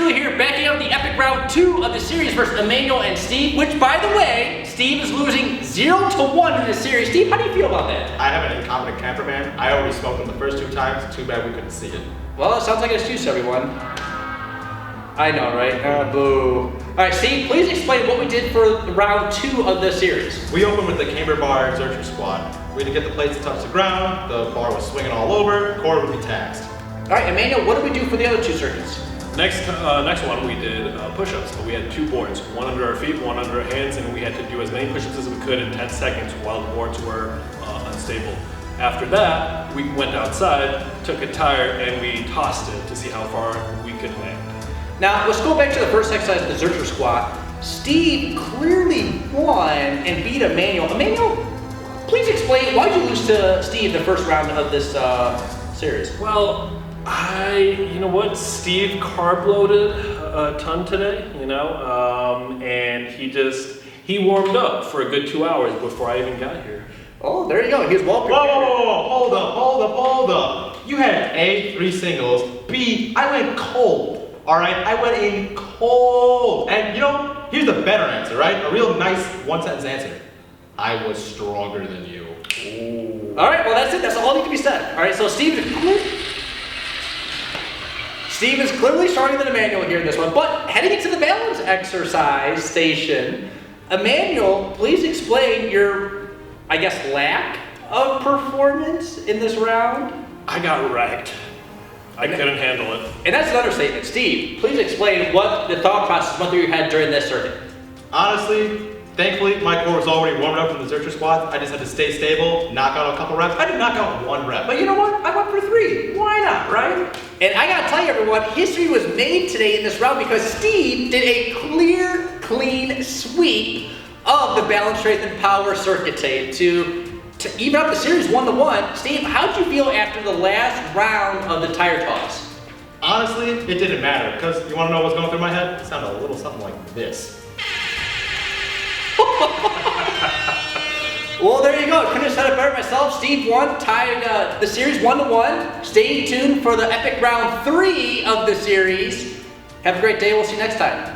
2 here, backing up the epic round 2 of the series versus Immanuel and Steve, which, by the way, Steve is losing 0-1 in this series. Steve, how do you feel about that? I have an incompetent cameraman. I already smoked him the first 2 times. Too bad we couldn't see it. Well, it sounds like an excuse, everyone. I know, right? Boo. All right, Steve, please explain what we did for round 2 of this series. We opened with the Camber Bar Zercher Squad. We had to get the plates to touch the ground, the bar was swinging all over, core would be taxed. All right, Immanuel, what did we do for the other 2 circuits? Next one we did push-ups, but we had 2 boards, one under our feet, one under our hands, and we had to do as many push-ups as we could in 10 seconds while the boards were unstable. After that, we went outside, took a tire, and we tossed it to see how far we could land. Now, let's go back to the first exercise, the Zercher squat. Steve clearly won and beat Immanuel. Immanuel, please explain, why did you lose to Steve the first round of this series? Well, you know what, Steve carb loaded a ton today, and he warmed up for a good 2 hours before I even got here. Oh, there you go, he was well prepared. Whoa, hold up. You had A, 3 singles, B, I went cold. All right, I went in cold. And here's the better answer, right? A real nice 1-sentence answer. I was stronger than you. Ooh. All right, well that's it, that's all that need to be said. All right, so Steve is clearly stronger than Immanuel here in this one, but heading into the balance exercise station, Immanuel, please explain your, I guess, lack of performance in this round. I got wrecked. I couldn't handle it. And that's an understatement. Steve, please explain what the thought process went through your head during this circuit. Honestly, thankfully, my core was already warmed up from the Zercher squat. I just had to stay stable, knock out a couple reps. I did knock out 1 rep, but you know what? I went for 3. Why not, right? And I gotta tell you, everyone, history was made today in this round because Steve did a clear, clean sweep of the balance, strength, and power circuit tape to even up the series 1-1. Steve, how'd you feel after the last round of the tire toss? Honestly, it didn't matter, because you want to know what's going through my head? It sounded a little something like this. Well, there you go. Couldn't have said it better myself. Steve won, tied the series 1-1. Stay tuned for the epic round 3 of the series. Have a great day. We'll see you next time.